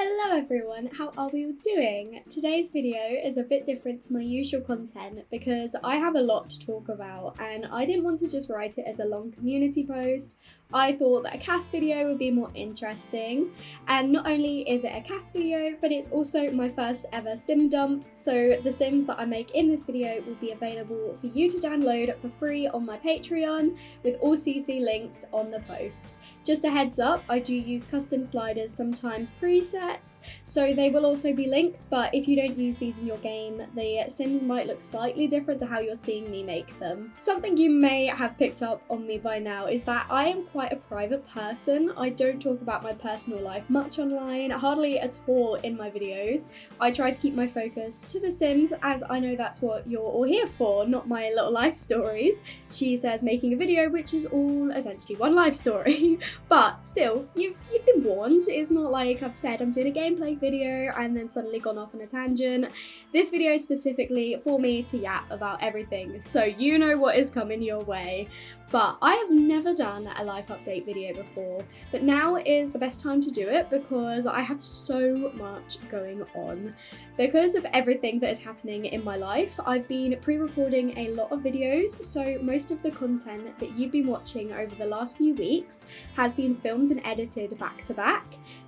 Hello everyone, how are we all doing? Today's video is a bit different to my usual content because I have a lot to talk about and I didn't want to just write it as a long community post. I thought that a CAS video would be more interesting, and not only is it a CAS video, but it's also my first ever sim dump, so the sims that I make in this video will be available for you to download for free on my Patreon, with all CC linked on the post. Just a heads up, I do use custom sliders, sometimes presets, so they will also be linked, but if you don't use these in your game, the sims might look slightly different to how you're seeing me make them. Something you may have picked up on me by now is that I am quite a private person. I don't talk about my personal life much online, hardly at all in my videos. I try to keep my focus to The Sims, as I know that's what you're all here for, not my little life stories. She says making a video which is all essentially one life story. But still, you've been warned. It's not like I've said I'm doing a gameplay video and then suddenly gone off on a tangent. This video is specifically for me to yap about everything, so you know what is coming your way. But I have never done a life update video before, but now is the best time to do it because I have so much going on. Because of everything that is happening in my life, I've been pre-recording a lot of videos, so most of the content that you've been watching over the last few weeks has been filmed and edited back to back.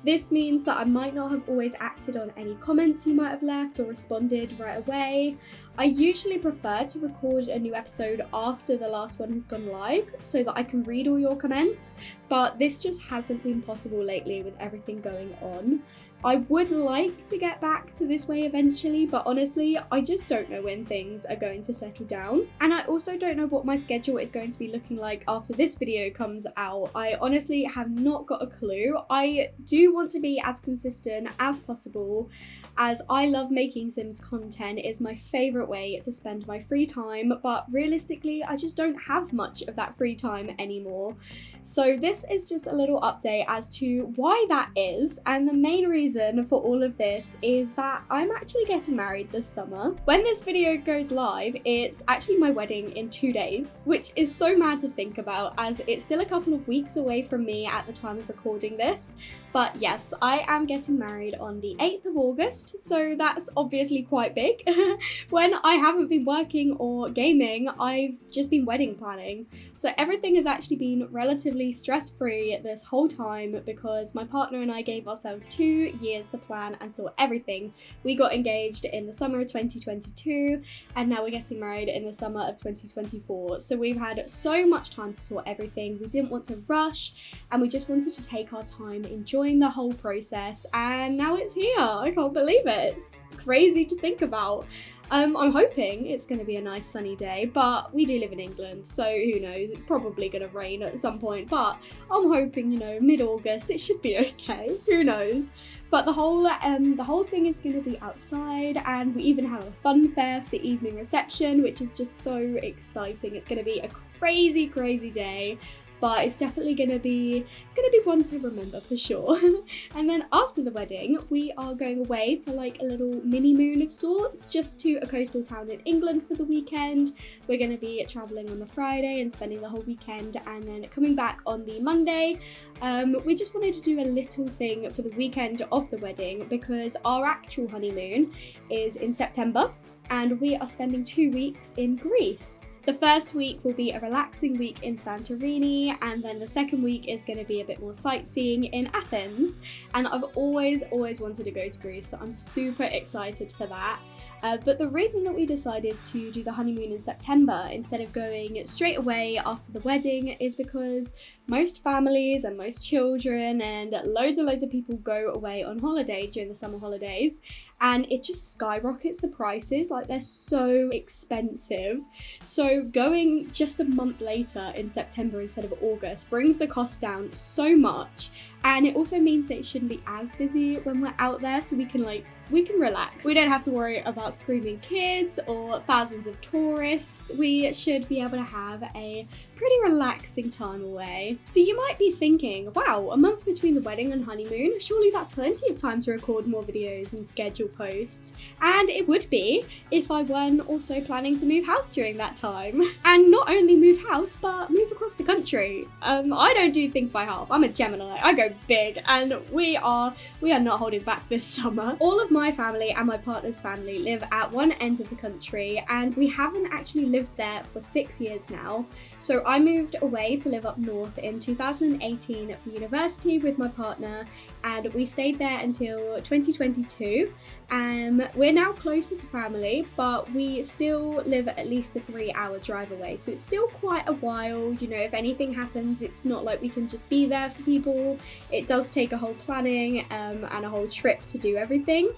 This means that I might not have always acted on any comments you might have left or responded right away. I usually prefer to record a new episode after the last one has gone live so that I can read all your comments, but this just hasn't been possible lately with everything going on. I would like to get back to this way eventually, but honestly, I just don't know when things are going to settle down. And I also don't know what my schedule is going to be looking like after this video comes out. I honestly have not got a clue. I do want to be as consistent as possible, as I love making Sims content. It is my favourite way to spend my free time, but realistically, I just don't have much of that free time anymore. So this is just a little update as to why that is, and the main reason for all of this is that I'm actually getting married this summer. When this video goes live, it's actually my wedding in 2 days, which is so mad to think about as it's still a couple of weeks away from me at the time of recording this. But yes, I am getting married on the 8th of August, so that's obviously quite big. When I haven't been working or gaming, I've just been wedding planning. So everything has actually been relatively stress-free this whole time because my partner and I gave ourselves 2 years to plan and sort everything. We got engaged in the summer of 2022 and now we're getting married in the summer of 2024. So we've had so much time to sort everything. We didn't want to rush and we just wanted to take our time enjoying the whole process, and now it's here. I can't believe it. It's crazy to think about. I'm hoping it's going to be a nice sunny day, but we do live in England, so who knows, it's probably going to rain at some point, but I'm hoping, you know, mid-August it should be okay, who knows. But the whole thing is going to be outside, and we even have a fun fair for the evening reception, which is just so exciting. It's going to be a crazy day. But it's definitely gonna be one to remember for sure. And then after the wedding, we are going away for like a little mini moon of sorts, just to a coastal town in England for the weekend. We're gonna be traveling on the Friday and spending the whole weekend, and then coming back on the Monday. We just wanted to do a little thing for the weekend of the wedding because our actual honeymoon is in September, and we are spending 2 weeks in Greece. The first week will be a relaxing week in Santorini, and then the second week is going to be a bit more sightseeing in Athens. And I've always wanted to go to Greece, so I'm super excited for that. But the reason that we decided to do the honeymoon in September instead of going straight away after the wedding is because most families and most children and loads of people go away on holiday during the summer holidays, and it just skyrockets the prices. Like, they're so expensive. So going just a month later in September instead of August brings the cost down so much, and it also means that it shouldn't be as busy when we're out there, so we can relax. We don't have to worry about screaming kids or thousands of tourists. We should be able to have a pretty relaxing time away. So you might be thinking, wow, a month between the wedding and honeymoon, surely that's plenty of time to record more videos and schedule posts. And it would be if I weren't also planning to move house during that time. And not only move house, but move across the country. I don't do things by half. I'm a Gemini. I go big, and we are not holding back this summer. All of my family and my partner's family live at one end of the country, and we haven't actually lived there for 6 years now. So I moved away to live up north in 2018 for university with my partner, and we stayed there until 2022. We're now closer to family, but we still live at least a 3-hour drive away. So it's still quite a while. You know, if anything happens, it's not like we can just be there for people. It does take a whole planning and a whole trip to do everything.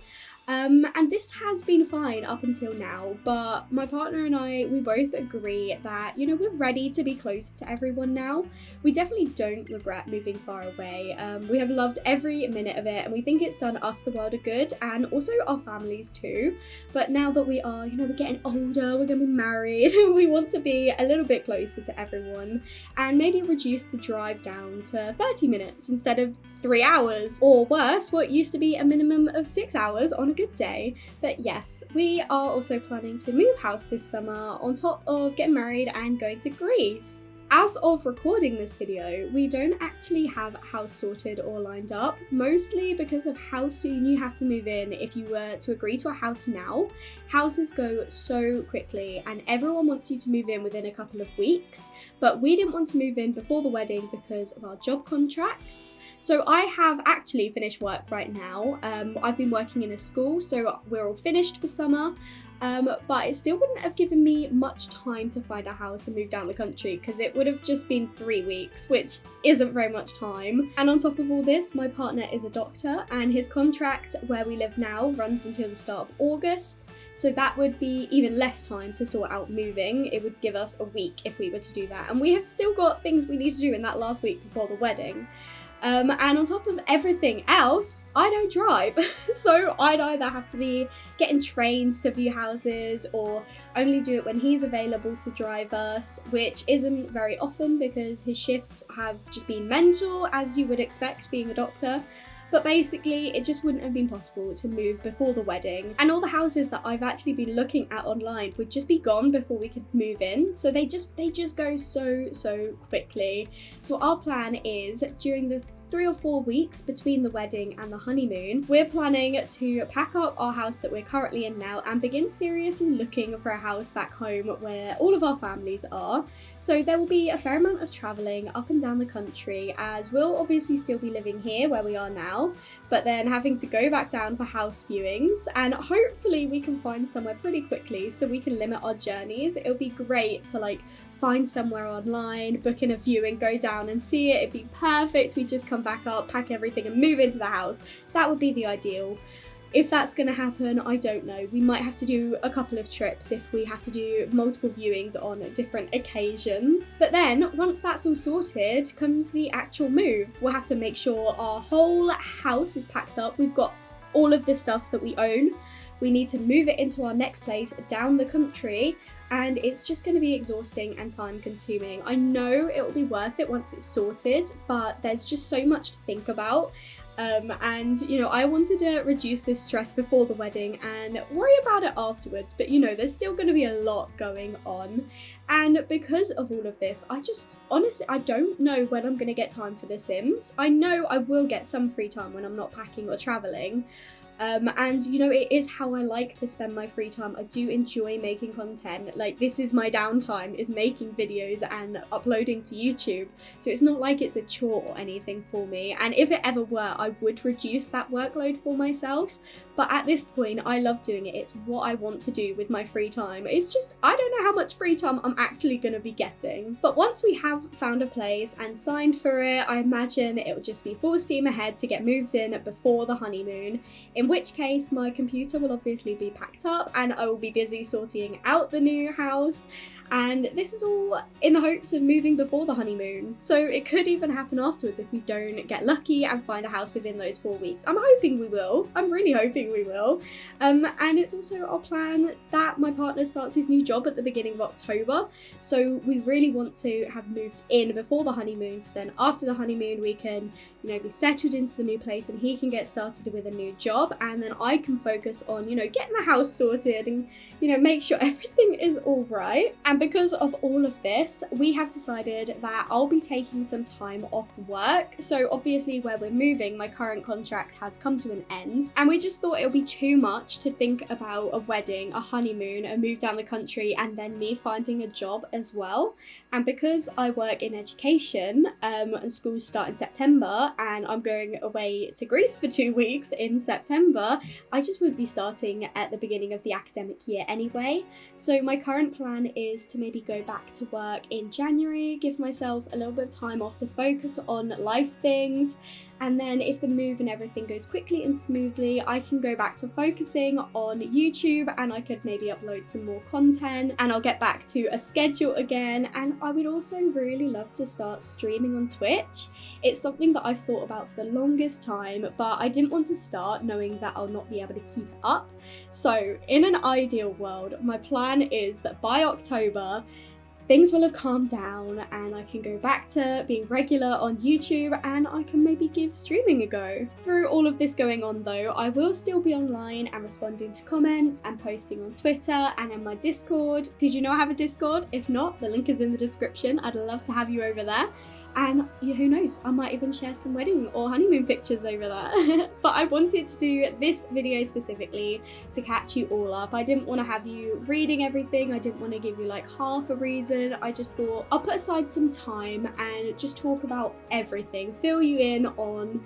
And this has been fine up until now, but my partner and I, we both agree that, you know, we're ready to be closer to everyone now. We definitely don't regret moving far away. We have loved every minute of it, and we think it's done us the world of good, and also our families too. But now that we are, you know, we're getting older, we're gonna be married, we want to be a little bit closer to everyone, and maybe reduce the drive down to 30 minutes instead of 3 hours, or worse, what used to be a minimum of 6 hours on a good day. But yes, we are also planning to move house this summer on top of getting married and going to Greece. As of recording this video, we don't actually have a house sorted or lined up, mostly because of how soon you have to move in if you were to agree to a house now. Houses go so quickly and everyone wants you to move in within a couple of weeks, but we didn't want to move in before the wedding because of our job contracts. So I have actually finished work right now. I've been working in a school, so we're all finished for summer. But it still wouldn't have given me much time to find a house and move down the country, because it would have just been 3 weeks, which isn't very much time. And on top of all this, my partner is a doctor, and his contract where we live now runs until the start of August. So that would be even less time to sort out moving. It would give us a week if we were to do that. And we have still got things we need to do in that last week before the wedding. And on top of everything else, I don't drive. So I'd either have to be getting trains to view houses or only do it when he's available to drive us, which isn't very often because his shifts have just been mental, as you would expect being a doctor. But basically, it just wouldn't have been possible to move before the wedding. And all the houses that I've actually been looking at online would just be gone before we could move in. So they just go so quickly. So our plan is, during the 3 or 4 weeks between the wedding and the honeymoon, we're planning to pack up our house that we're currently in now and begin seriously looking for a house back home where all of our families are. So there will be a fair amount of travelling up and down the country, as we'll obviously still be living here where we are now, but then having to go back down for house viewings, and hopefully we can find somewhere pretty quickly so we can limit our journeys. It'll be great to find somewhere online, book in a viewing, go down and see it. It'd be perfect. We just come back up, pack everything and move into the house. That would be the ideal. If that's going to happen, I don't know. We might have to do a couple of trips if we have to do multiple viewings on different occasions. But then, once that's all sorted, comes the actual move. We'll have to make sure our whole house is packed up. We've got all of the stuff that we own. We need to move it into our next place down the country, and it's just going to be exhausting and time consuming. I know it will be worth it once it's sorted, but there's just so much to think about. And you know, I wanted to reduce this stress before the wedding and worry about it afterwards, but you know, there's still going to be a lot going on. And because of all of this, honestly, I don't know when I'm going to get time for The Sims. I know I will get some free time when I'm not packing or traveling. And you know, it is how I like to spend my free time. I do enjoy making content. This is my downtime, is making videos and uploading to YouTube. So it's not like it's a chore or anything for me. And if it ever were, I would reduce that workload for myself. But at this point, I love doing it. It's what I want to do with my free time. It's just, I don't know how much free time I'm actually going to be getting. But once we have found a place and signed for it, I imagine it will just be full steam ahead to get moved in before the honeymoon. In which case, my computer will obviously be packed up and I will be busy sorting out the new house. And this is all in the hopes of moving before the honeymoon. So it could even happen afterwards if we don't get lucky and find a house within those 4 weeks. I'm hoping we will. I'm really hoping we will. And it's also our plan that my partner starts his new job at the beginning of October. So we really want to have moved in before the honeymoon. So then after the honeymoon, we can, be settled into the new place and he can get started with a new job. And then I can focus on, getting the house sorted and, make sure everything is all right. And because of all of this, we have decided that I'll be taking some time off work. So obviously where we're moving, my current contract has come to an end. And we just thought it would be too much to think about a wedding, a honeymoon, a move down the country, and then me finding a job as well. And because I work in education and schools start in September and I'm going away to Greece for 2 weeks in September, I just wouldn't be starting at the beginning of the academic year anyway. So my current plan is to maybe go back to work in January, give myself a little bit of time off to focus on life things. And then if the move and everything goes quickly and smoothly, I can go back to focusing on YouTube and I could maybe upload some more content and I'll get back to a schedule again. And I would also really love to start streaming on Twitch. It's something that I've thought about for the longest time, but I didn't want to start knowing that I'll not be able to keep up. So in an ideal world, my plan is that by October, things will have calmed down and I can go back to being regular on YouTube and I can maybe give streaming a go. Through all of this going on though, I will still be online and responding to comments and posting on Twitter and in my Discord. Did you know I have a Discord? If not, the link is in the description. I'd love to have you over there. And who knows, I might even share some wedding or honeymoon pictures over there. But I wanted to do this video specifically to catch you all up. I didn't want to have you reading everything. I didn't want to give you like half a reason. I just thought I'll put aside some time and just talk about everything, fill you in on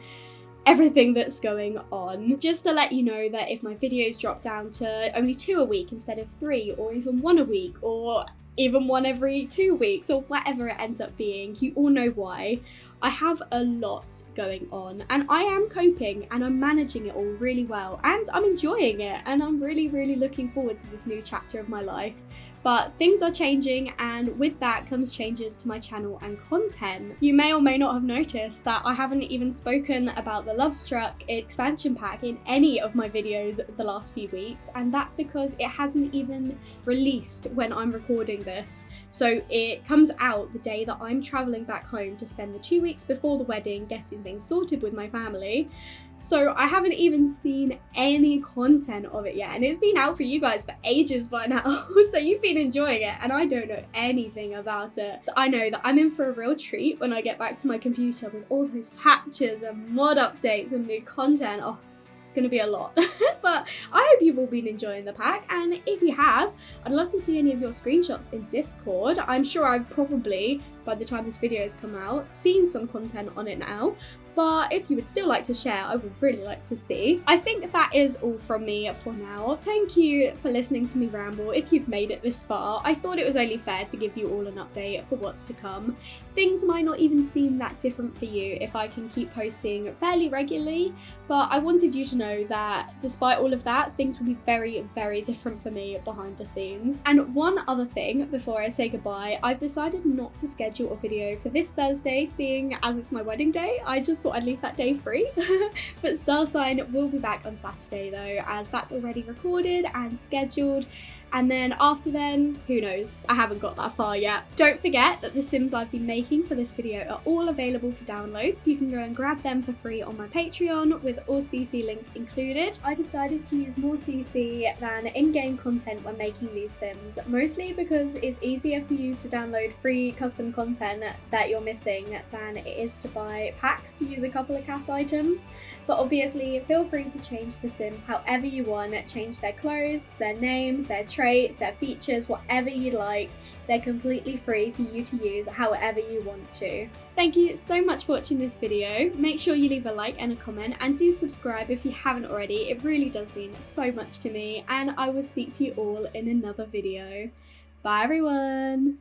everything that's going on. Just to let you know that if my videos drop down to only 2 a week instead of 3, or even 1 a week, or even 1 every 2 weeks, or whatever it ends up being, you all know why. I have a lot going on and I am coping and I'm managing it all really well and I'm enjoying it and I'm really, really looking forward to this new chapter of my life. But things are changing and with that comes changes to my channel and content. You may or may not have noticed that I haven't even spoken about the Love Struck expansion pack in any of my videos the last few weeks, and that's because it hasn't even released when I'm recording this. So it comes out the day that I'm traveling back home to spend the 2 weeks before the wedding getting things sorted with my family. So I haven't even seen any content of it yet and it's been out for you guys for ages by now. So you've been enjoying it and I don't know anything about it. So I know that I'm in for a real treat when I get back to my computer with all those patches and mod updates and new content. Oh, it's gonna be a lot. But I hope you've all been enjoying the pack, and if you have, I'd love to see any of your screenshots in Discord. I'm sure I've probably, by the time this video has come out, seen some content on it now. But if you would still like to share, I would really like to see. I think that is all from me for now. Thank you for listening to me ramble if you've made it this far. I thought it was only fair to give you all an update for what's to come. Things might not even seem that different for you if I can keep posting fairly regularly, but I wanted you to know that despite all of that, things will be very, very different for me behind the scenes. And one other thing before I say goodbye, I've decided not to schedule a video for this Thursday, seeing as it's my wedding day. I just thought I'd leave that day free. But Star Sign will be back on Saturday though, as that's already recorded and scheduled. And then after then, who knows? I haven't got that far yet. Don't forget that the Sims I've been making for this video are all available for download, so you can go and grab them for free on my Patreon with all CC links included. I decided to use more CC than in-game content when making these Sims, mostly because it's easier for you to download free custom content that you're missing than it is to buy packs to use a couple of CAS items. But obviously, feel free to change the Sims however you want. Change their clothes, their names, their traits, their features, whatever you like. They're completely free for you to use however you want to. Thank you so much for watching this video. Make sure you leave a like and a comment, and do subscribe if you haven't already. It really does mean so much to me, and I will speak to you all in another video. Bye everyone!